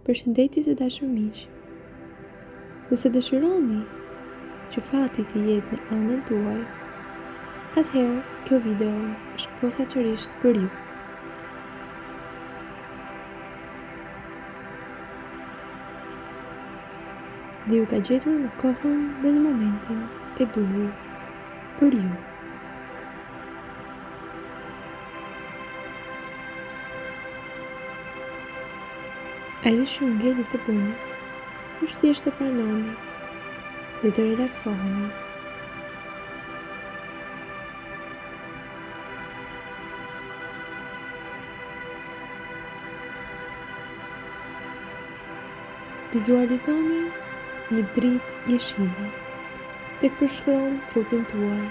Përshëndetje të dashur miq. Nëse dëshironi që fati të jetë në anën tuaj, atëherë kjo video është posaçërisht për ju. Dhe ju ka gjetur në kohën dhe në momentin e duhur për ju. Ajo që ju ngeli të bëni është thjesht të pranoni dhe të relaksoheni. Vizualizoni një dritë jeshile tek përshkron trupin tuaj,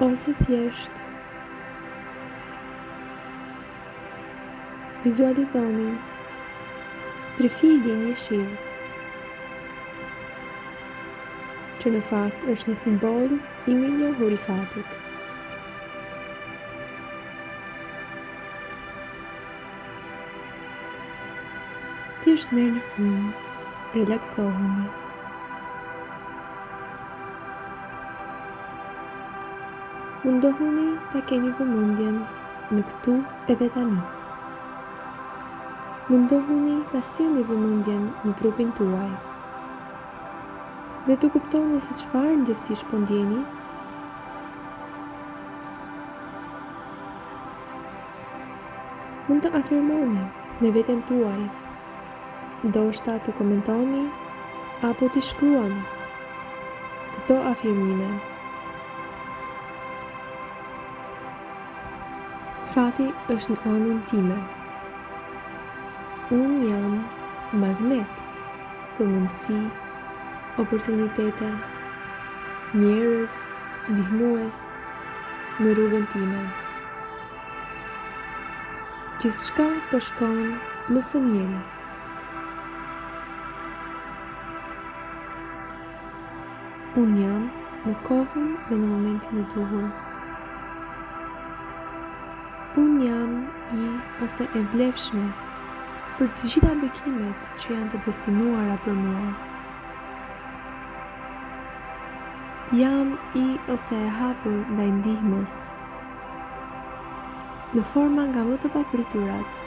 ose thjesht vizualizoni trifilin jeshil, që në fakt është një simbol i mirënjohur i fatit. Thjesht merrni frymë, relaksohuni. Mundohuni ta keni vëmendjen në këtu edhe tani. Mundohuni ta sjellni vëmendjen në trupin tuaj dhe të kuptoni se çfarë ndjesish po ndjeni. Mund të afirmoni në veten tuaj, ndoshta të komentoni apo të shkruani këto afirmime. Fati është në anën time. Unë jam magnet për mundësi, oportunitete, njerëz, ndihmues në rrugën time. Gjithçka po shkon më së miri. Unë jam në kohën dhe në momentin e duhur. Unë jam i ose e vlefshme për të gjitha bekimet që janë të destinuara për mua. Jam i ose e hapur ndaj ndihmës në forma nga më të papriturat.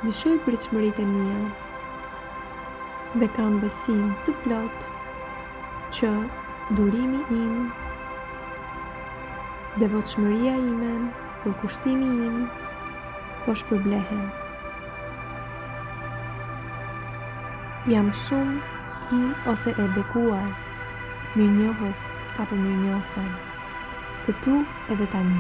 Lëshoj pritshmëritë e mia dhe kam besim të plot që durimi im, devotshmëria ime, përkushtimi im po shpërblehen. Jam shumë i ose e bekuar, mirënjohës apo mirënjohëse, këtu edhe tani.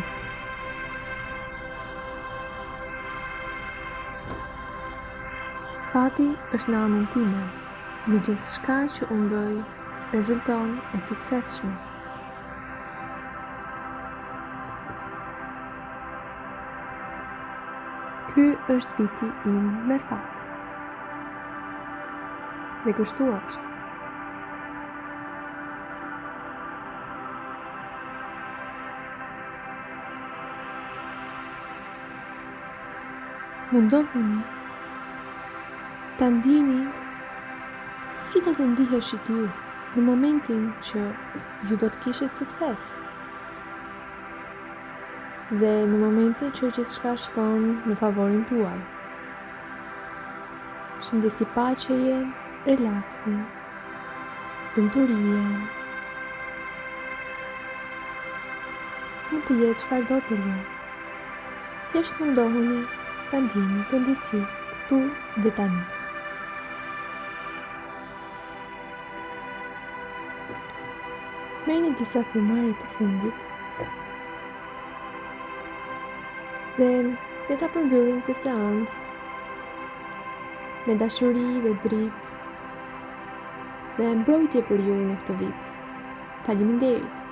Fati është në anën time dhe gjithçka që unë bëj rezulton e suksesshme. Ky është viti im me fat. Dhe kështu është. Mundohuni ta ndjeni si do të ndiheshit ju në momentin që ju do të kishit sukses. Dhe në momentin që gjithçka shkon në favorin tuaj. Shëndesi, paqeje, relaksi, lumturie. Mund të jetë çfarëdo për ju. Thjesht mundohuni ta ndjeni këtë ndjesi këtu dhe tani. Merrni disa frymëri të fundit dhe ta përmbyllim këtë seancë me dashuri dhe dritë dhe mbrojtje për ju në këtë vit. Faleminderit.